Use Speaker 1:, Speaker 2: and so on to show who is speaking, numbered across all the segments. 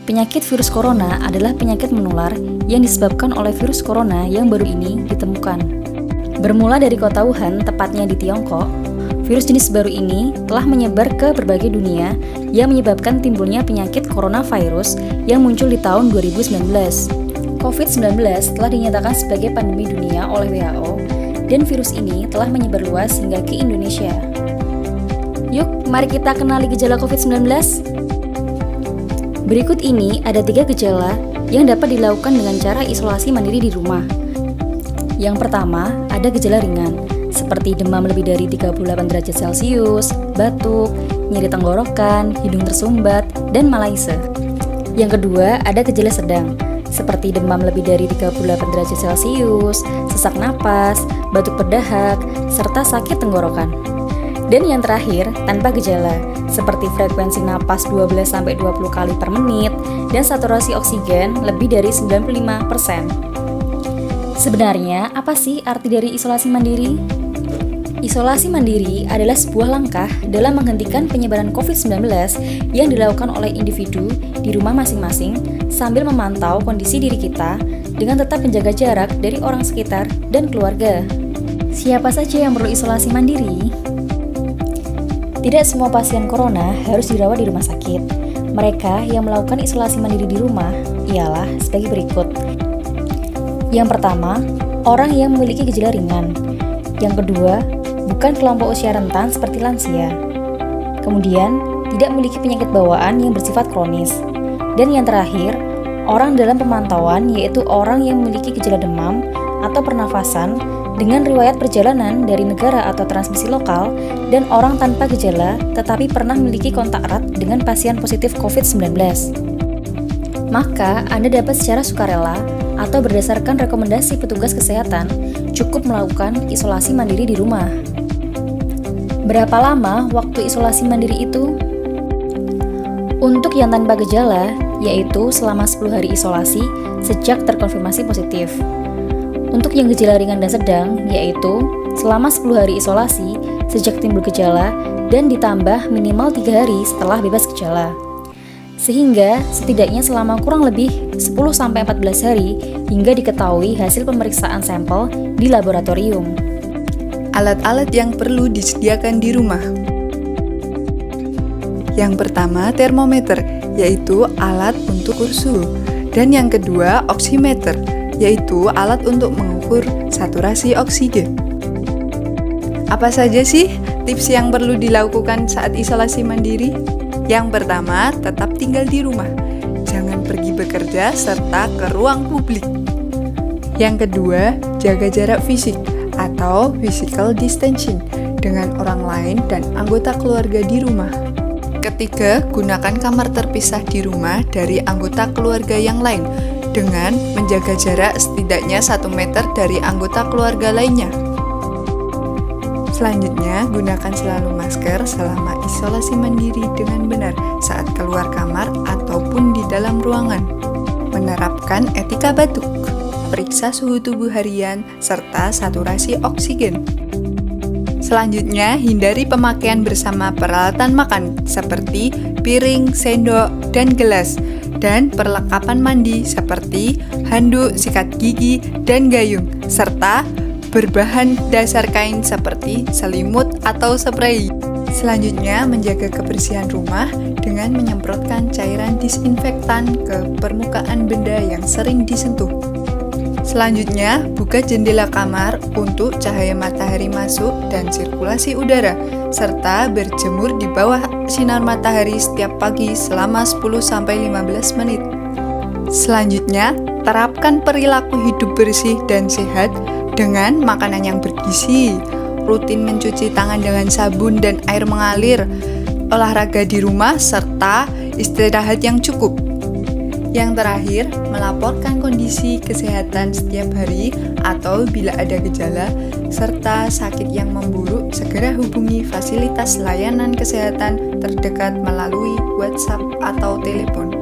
Speaker 1: Penyakit virus corona adalah penyakit menular yang disebabkan oleh virus corona yang baru ini ditemukan. Bermula dari kota Wuhan, tepatnya di Tiongkok, virus jenis baru ini telah menyebar ke berbagai dunia yang menyebabkan timbulnya penyakit coronavirus yang muncul di tahun 2019. COVID-19 telah dinyatakan sebagai pandemi dunia oleh WHO dan virus ini telah menyebar luas hingga ke Indonesia. Yuk, mari kita kenali gejala COVID-19. Berikut ini ada 3 gejala yang dapat dilakukan dengan cara isolasi mandiri di rumah. Yang pertama, ada gejala ringan, seperti demam lebih dari 38 derajat Celcius, batuk, nyeri tenggorokan, hidung tersumbat, dan malaise. Yang kedua, ada gejala sedang, seperti demam lebih dari 38 derajat Celcius, sesak napas, batuk berdahak, serta sakit tenggorokan. Dan yang terakhir, tanpa gejala, seperti frekuensi napas 12-20 kali per menit dan saturasi oksigen lebih dari 95%. Sebenarnya, apa sih arti dari isolasi mandiri? Isolasi mandiri adalah sebuah langkah dalam menghentikan penyebaran COVID-19 yang dilakukan oleh individu di rumah masing-masing sambil memantau kondisi diri kita dengan tetap menjaga jarak dari orang sekitar dan keluarga. Siapa saja yang perlu isolasi mandiri? Tidak semua pasien corona harus dirawat di rumah sakit. Mereka yang melakukan isolasi mandiri di rumah ialah sebagai berikut. Yang pertama, orang yang memiliki gejala ringan. Yang kedua, bukan kelompok usia rentan seperti lansia. Kemudian, tidak memiliki penyakit bawaan yang bersifat kronis. Dan yang terakhir, orang dalam pemantauan yaitu orang yang memiliki gejala demam atau pernafasan dengan riwayat perjalanan dari negara atau transmisi lokal dan orang tanpa gejala tetapi pernah memiliki kontak erat dengan pasien positif COVID-19. Maka, Anda dapat secara sukarela atau berdasarkan rekomendasi petugas kesehatan cukup melakukan isolasi mandiri di rumah. Berapa lama waktu isolasi mandiri itu? Untuk yang tanpa gejala, yaitu selama 10 hari isolasi sejak terkonfirmasi positif. Untuk yang gejala ringan dan sedang, yaitu selama 10 hari isolasi sejak timbul gejala dan ditambah minimal 3 hari setelah bebas gejala. Sehingga setidaknya selama kurang lebih 10-14 hari hingga diketahui hasil pemeriksaan sampel di laboratorium.
Speaker 2: Alat-alat yang perlu disediakan di rumah. Yang pertama, termometer, yaitu alat untuk ukur suhu. Dan yang kedua, oximeter, yaitu alat untuk mengukur saturasi oksigen. Apa saja sih tips yang perlu dilakukan saat isolasi mandiri? Yang pertama, tetap tinggal di rumah. Jangan pergi bekerja serta ke ruang publik. Yang kedua, jaga jarak fisik atau physical distancing dengan orang lain dan anggota keluarga di rumah. Ketiga, gunakan kamar terpisah di rumah dari anggota keluarga yang lain dengan menjaga jarak setidaknya 1 meter dari anggota keluarga lainnya. Selanjutnya, gunakan selalu masker selama isolasi mandiri dengan benar saat keluar kamar ataupun di dalam ruangan. Menerapkan etika batuk, periksa suhu tubuh harian, serta saturasi oksigen. Selanjutnya, hindari pemakaian bersama peralatan makan seperti piring, sendok, dan gelas, dan perlengkapan mandi seperti handuk, sikat gigi, dan gayung, serta berbahan dasar kain seperti selimut atau spray. Selanjutnya, menjaga kebersihan rumah dengan menyemprotkan cairan disinfektan ke permukaan benda yang sering disentuh. Selanjutnya, buka jendela kamar untuk cahaya matahari masuk dan sirkulasi udara, serta berjemur di bawah sinar matahari setiap pagi selama 10-15 menit. Selanjutnya, terapkan perilaku hidup bersih dan sehat dengan makanan yang bergizi, rutin mencuci tangan dengan sabun dan air mengalir, olahraga di rumah, serta istirahat yang cukup. Yang terakhir, melaporkan kondisi kesehatan setiap hari atau bila ada gejala, serta sakit yang memburuk, segera hubungi fasilitas layanan kesehatan terdekat melalui WhatsApp atau telepon.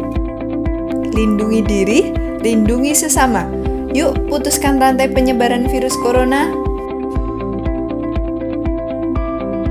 Speaker 2: Lindungi diri, lindungi sesama. Yuk, putuskan rantai penyebaran virus corona.